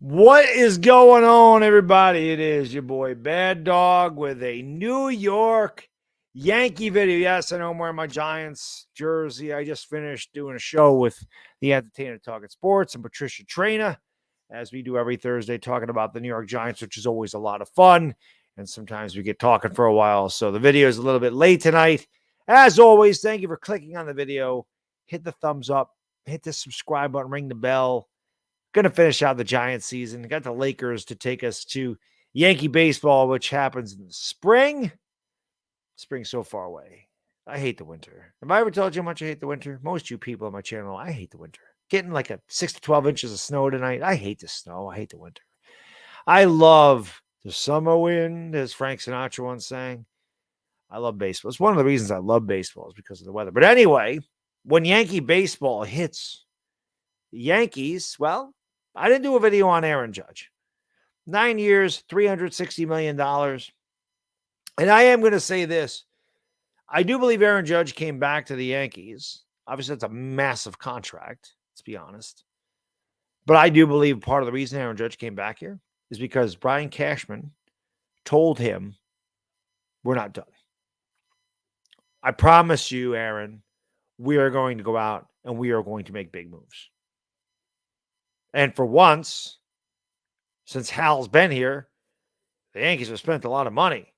What is going on, everybody? It is your boy Baddog with a New York Yankee video. Yes, I know I'm wearing my Giants jersey. I just finished doing a show with the entertainer Talking Sports and Patricia Traina, as we do every Thursday, talking about the New York Giants, which is always a lot of fun. And sometimes we get talking for a while. So the video is a little bit late tonight. As always, thank you for clicking on the video. Hit the thumbs up, hit the subscribe button, ring the bell. Going to finish out the Giants season. Got the Lakers to take us to Yankee baseball, which happens in the spring. Spring's so far away. I hate the winter. Have I ever told you how much I hate the winter? Most of you people on my channel, I hate the winter. Getting like a 6 to 12 inches of snow tonight. I hate the snow. I hate the winter. I love the summer wind, as Frank Sinatra once sang. I love baseball. It's one of the reasons I love baseball is because of the weather. But anyway, when Yankee baseball hits the Yankees, well, I didn't do a video on Aaron Judge. 9 years, $360 million. And I am going to say this. I do believe Aaron Judge came back to the Yankees. Obviously, that's a massive contract, let's be honest. But I do believe part of the reason Aaron Judge came back here is because Brian Cashman told him, we're not done. I promise you, Aaron, we are going to go out and we are going to make big moves. And for once, since Hal's been here, the Yankees have spent a lot of money.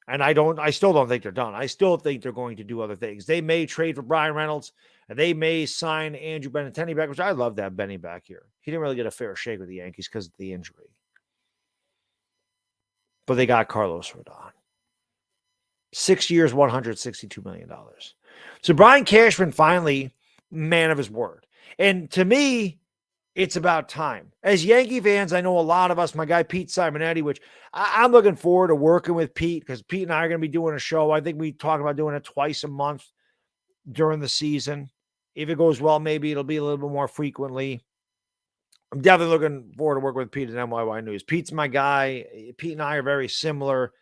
And I still don't think they're done. I still think they're going to do other things. They may trade for Brian Reynolds, and they may sign Andrew Benintendi back, which I'd love to have Benny back here. He didn't really get a fair shake with the Yankees because of the injury. But they got Carlos Rodon. 6 years, $162 million. So Brian Cashman finally, man of his word. And to me, it's about time. As Yankee fans, I know a lot of us, my guy Pete Simonetti, which I'm looking forward to working with Pete because Pete and I are going to be doing a show. I think we talk about doing it twice a month during the season. If it goes well, maybe it'll be a little bit more frequently. I'm definitely looking forward to working with Pete at NYY News. Pete's my guy. Pete and I are very similar.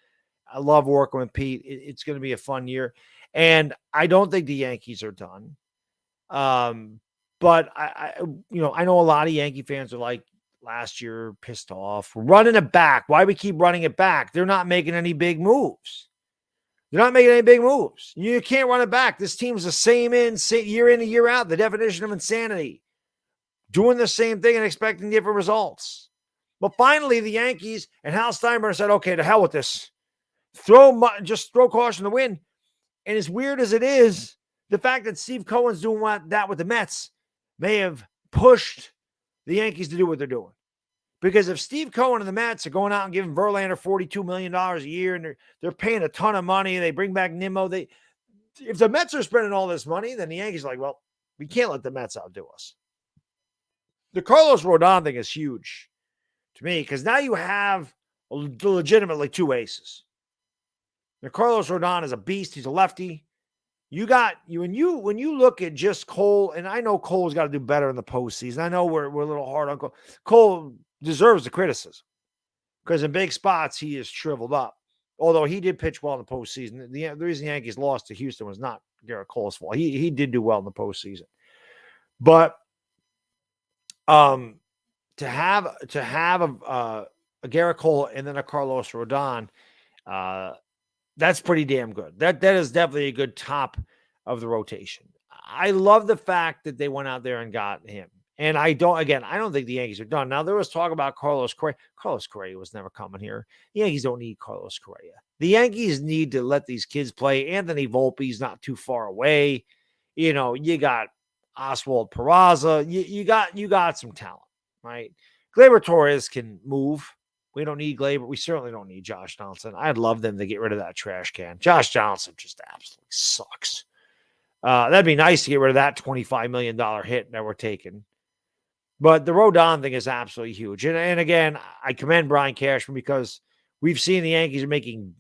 I love working with Pete. It's going to be a fun year. And I don't think the Yankees are done. But I know a lot of Yankee fans are like last year pissed off. We're running it back. Why we keep running it back? They're not making any big moves. They're not making any big moves. You can't run it back. This team's the same year in and year out. The definition of insanity. Doing the same thing and expecting different results. But finally, the Yankees and Hal Steinbrenner said, okay, to hell with this. Just throw caution to the wind. And as weird as it is, the fact that Steve Cohen's doing that with the Mets may have pushed the Yankees to do what they're doing. Because if Steve Cohen and the Mets are going out and giving Verlander $42 million a year and they're paying a ton of money, they bring back Nimmo, if the Mets are spending all this money, then the Yankees are like, well, we can't let the Mets outdo us. The Carlos Rodon thing is huge to me because now you have legitimately two aces. Now, Carlos Rodon is a beast. He's a lefty. When you look at just Cole, and I know Cole's got to do better in the postseason. I know we're a little hard on Cole. Cole deserves the criticism because in big spots he is shriveled up. Although he did pitch well in the postseason. The reason the Yankees lost to Houston was not Garrett Cole's fault. He did do well in the postseason. But to have a Garrett Cole and then a Carlos Rodon, that's pretty damn good. That is definitely a good top of the rotation. I love the fact that they went out there and got him. And I don't think the Yankees are done. Now, there was talk about Carlos Correa. Carlos Correa was never coming here. The Yankees don't need Carlos Correa. The Yankees need to let these kids play. Anthony Volpe's not too far away. You got Oswald Peraza. You got some talent, right? Gleyber Torres can move. We don't need Gleyber. We certainly don't need Josh Donaldson. I'd love them to get rid of that trash can. Josh Donaldson just absolutely sucks. That'd be nice to get rid of that $25 million hit that we're taking. But the Rodon thing is absolutely huge. And again, I commend Brian Cashman because we've seen the Yankees making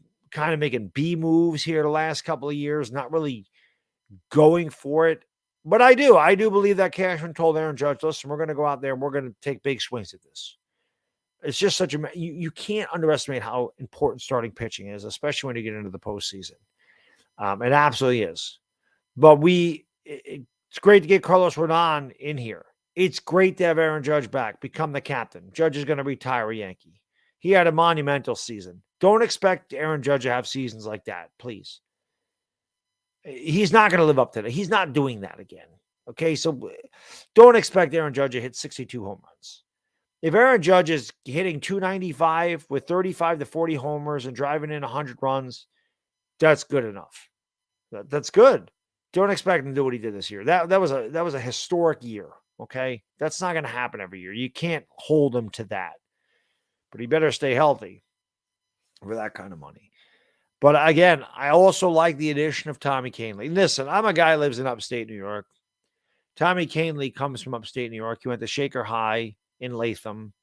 B moves here the last couple of years, not really going for it. But I do believe that Cashman told Aaron Judge, listen, we're going to go out there and we're going to take big swings at this. It's just you can't underestimate how important starting pitching is, especially when you get into the postseason. It absolutely is. But it's great to get Carlos Rodon in here. It's great to have Aaron Judge back, become the captain. Judge is going to retire a Yankee. He had a monumental season. Don't expect Aaron Judge to have seasons like that, please. He's not going to live up to that. He's not doing that again. Okay, so don't expect Aaron Judge to hit 62 home runs. If Aaron Judge is hitting 295 with 35 to 40 homers and driving in 100 runs, that's good enough. That's good. Don't expect him to do what he did this year. That was a historic year. Okay, that's not going to happen every year. You can't hold him to that. But he better stay healthy for that kind of money. But again, I also like the addition of Tommy Kahnle. Listen, I'm a guy who lives in upstate New York. Tommy Kahnle comes from upstate New York. He went to Shaker High in Latham.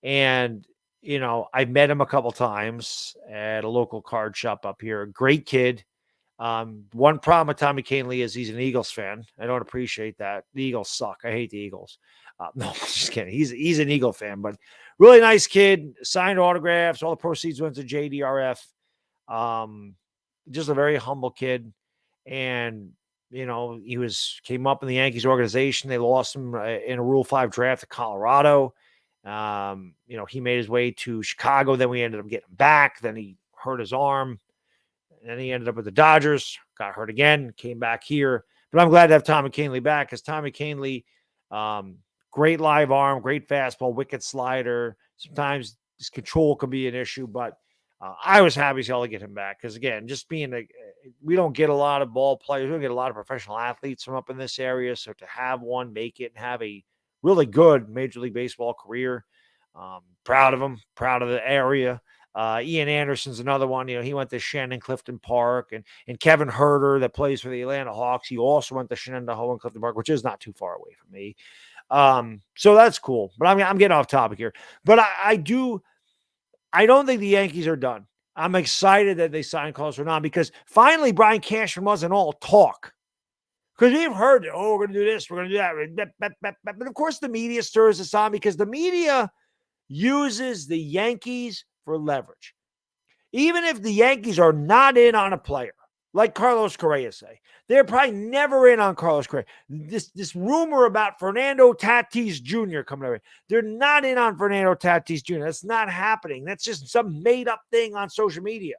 And, you know, I've met him a couple times at a local card shop up here. Great kid. One problem with Tommy Kahnle is he's an Eagles fan. I don't appreciate that. The Eagles suck. I hate the Eagles. No, just kidding. He's an Eagle fan, but really nice kid. Signed autographs. All the proceeds went to JDRF. Just a very humble kid. And, you know, he came up in the Yankees organization. They lost him in a Rule 5 draft to Colorado. You know, he made his way to Chicago. Then we ended up getting him back. Then he hurt his arm. And then he ended up with the Dodgers, got hurt again, came back here. But I'm glad to have Tommy Kahnle back because Tommy Kahnle, great live arm, great fastball, wicked slider. Sometimes his control can be an issue, but I was happy as hell to get him back because, again, just being we don't get a lot of ball players. We don't get a lot of professional athletes from up in this area. So to have one make it and have a really good Major League Baseball career, proud of him, proud of the area. Ian Anderson's another one. You know, he went to Shannon Clifton Park, and Kevin Herter that plays for the Atlanta Hawks. He also went to Shenandoah and Clifton Park, which is not too far away from me. So that's cool. But I'm getting off topic here. But I don't think the Yankees are done. I'm excited that they signed Carlos Rodon because finally Brian Cashman wasn't all talk. Because we've heard, we're going to do this, we're going to do that. But of course the media stirs us on because the media uses the Yankees for leverage. Even if the Yankees are not in on a player, like Carlos Correa say, they're probably never in on Carlos Correa. This rumor about Fernando Tatis Jr. coming over, they're not in on Fernando Tatis Jr. That's not happening. That's just some made-up thing on social media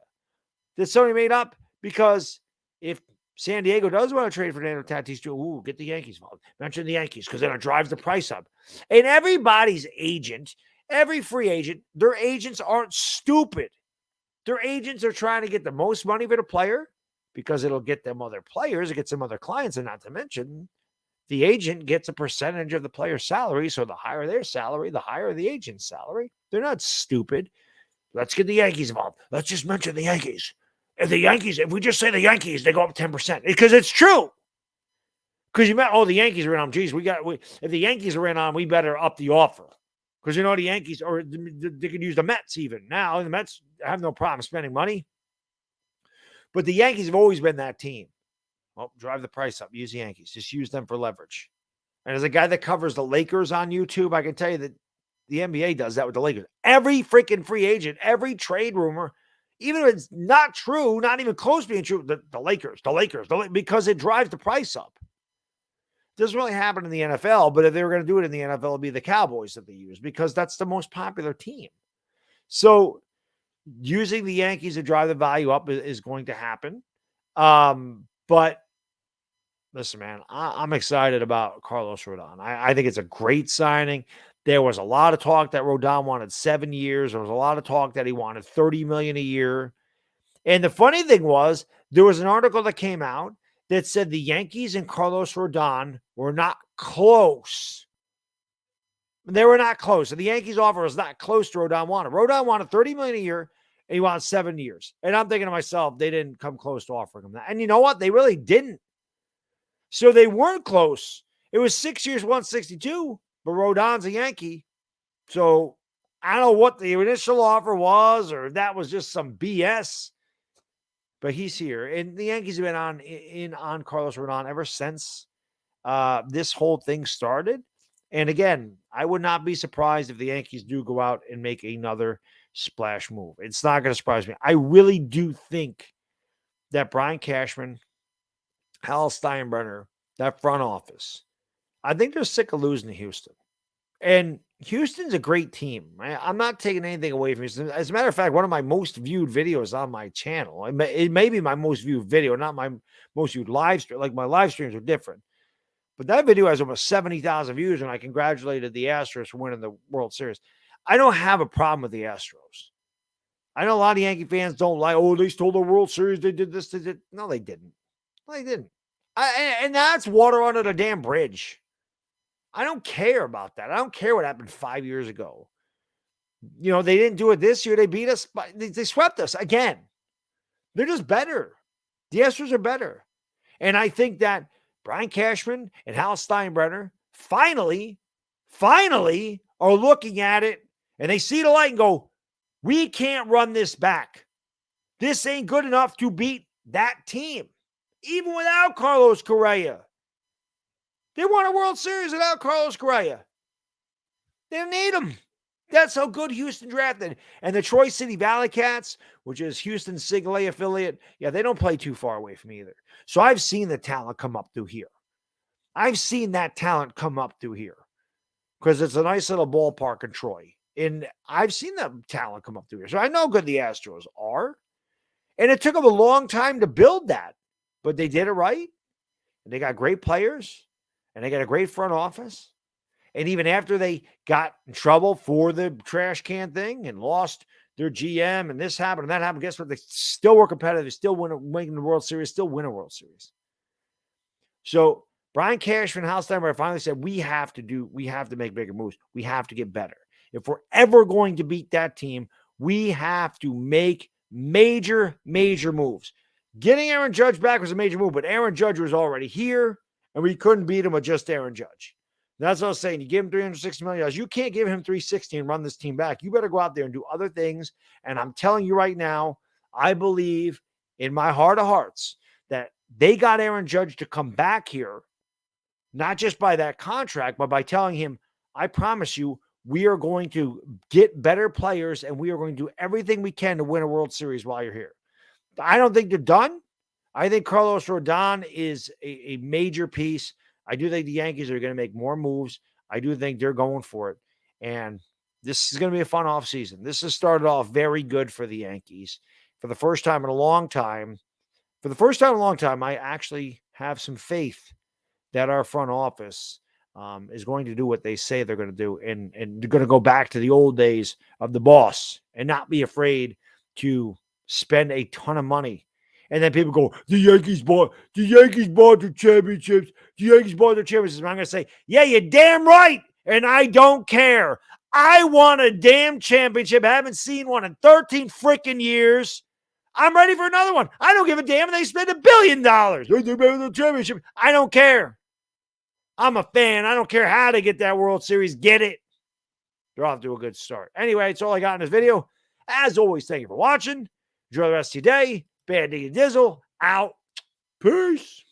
that somebody made up because if San Diego does want to trade Fernando Tatis Jr., get the Yankees involved. Mention the Yankees because then it drives the price up. And everybody's agent, every free agent, their agents aren't stupid. Their agents are trying to get the most money for the player because it'll get them other players, it gets them other clients, and not to mention the agent gets a percentage of the player's salary. So the higher their salary, the higher the agent's salary. They're not stupid. Let's get the Yankees involved. Let's just mention the Yankees. If we just say the Yankees, they go up 10% because it's true. Because you met, the Yankees are in on. Geez, if the Yankees are in on, we better up the offer. Because, you know, the Yankees, or they could use the Mets even. Now, the Mets have no problem spending money. But the Yankees have always been that team. Well, drive the price up. Use the Yankees. Just use them for leverage. And as a guy that covers the Lakers on YouTube, I can tell you that the NBA does that with the Lakers. Every freaking free agent, every trade rumor, even if it's not true, not even close to being true, the Lakers, because it drives the price up. Doesn't really happen in the NFL, but if they were going to do it in the NFL, it'd be the Cowboys that they use because that's the most popular team. So using the Yankees to drive the value up is going to happen. But listen, man, I'm excited about Carlos Rodon. I think it's a great signing. There was a lot of talk that Rodon wanted 7 years. There was a lot of talk that he wanted $30 million a year. And the funny thing was, there was an article that came out that said the Yankees and Carlos Rodon were not close. They were not close. And the Yankees offer was not close to Rodon wanted. Rodon wanted $30 million a year, and he wanted 7 years. And I'm thinking to myself, they didn't come close to offering him that. And you know what? They really didn't. So they weren't close. It was 6 years, 162, but Rodon's a Yankee. So I don't know what the initial offer was, or that was just some BS. But he's here. And the Yankees have been in on Carlos Rodon ever since this whole thing started. And again, I would not be surprised if the Yankees do go out and make another splash move. It's not going to surprise me. I really do think that Brian Cashman, Hal Steinbrenner, that front office, I think they're sick of losing to Houston. And Houston's a great team. I'm not taking anything away from Houston. As a matter of fact, one of my most viewed videos on my channel, it may be my most viewed video, not my most viewed live stream. Like my live streams are different. But that video has almost 70,000 views, and I congratulated the Astros for winning the World Series. I don't have a problem with the Astros. I know a lot of Yankee fans don't like, oh, they stole the World Series. They did this. They did. No, they didn't. No, they didn't. And that's water under the damn bridge. I don't care about that. I don't care what happened 5 years ago. You know, they didn't do it this year. They beat us. They swept us again. They're just better. The Astros are better. And I think that Brian Cashman and Hal Steinbrenner finally are looking at it, and they see the light and go, we can't run this back. This ain't good enough to beat that team, even without Carlos Correa. They won a World Series without Carlos Correa. They didn't need him. That's how good Houston drafted. And the Troy City Valley Cats, which is Houston's Single A affiliate, yeah, they don't play too far away from either. So I've seen the talent come up through here. I've seen that talent come up through here because it's a nice little ballpark in Troy. And I've seen that talent come up through here. So I know how good the Astros are. And it took them a long time to build that. But they did it right. And they got great players. And they got a great front office. And even after they got in trouble for the trash can thing and lost their GM and this happened and that happened, guess what? They still were competitive. They still win the World Series, still win a World Series. So Brian Cashman and Hal Steinbrenner finally said, we have to make bigger moves. We have to get better. If we're ever going to beat that team, we have to make major moves. Getting Aaron Judge back was a major move, but Aaron Judge was already here. And we couldn't beat him with just Aaron Judge. That's what I was saying. You give him $360 million. You can't give him $360 and run this team back. You better go out there and do other things. And I'm telling you right now, I believe in my heart of hearts that they got Aaron Judge to come back here, not just by that contract, but by telling him, I promise you, we are going to get better players and we are going to do everything we can to win a World Series while you're here. I don't think they're done. I think Carlos Rodon is a major piece. I do think the Yankees are going to make more moves. I do think they're going for it. And this is going to be a fun offseason. This has started off very good for the Yankees. For the first time in a long time, I actually have some faith that our front office is going to do what they say they're going to do. And they're going to go back to the old days of the boss and not be afraid to spend a ton of money. And then people go, the Yankees bought the championships. The Yankees bought the championships. And I'm going to say, yeah, you're damn right. And I don't care. I want a damn championship. I haven't seen one in 13 freaking years. I'm ready for another one. I don't give a damn. They spent $1 billion. They're better than the championship. I don't care. I'm a fan. I don't care how to get that World Series. Get it. They're off to a good start. Anyway, it's all I got in this video. As always, thank you for watching. Enjoy the rest of your day. Bad Diggy Dizzle out. Peace.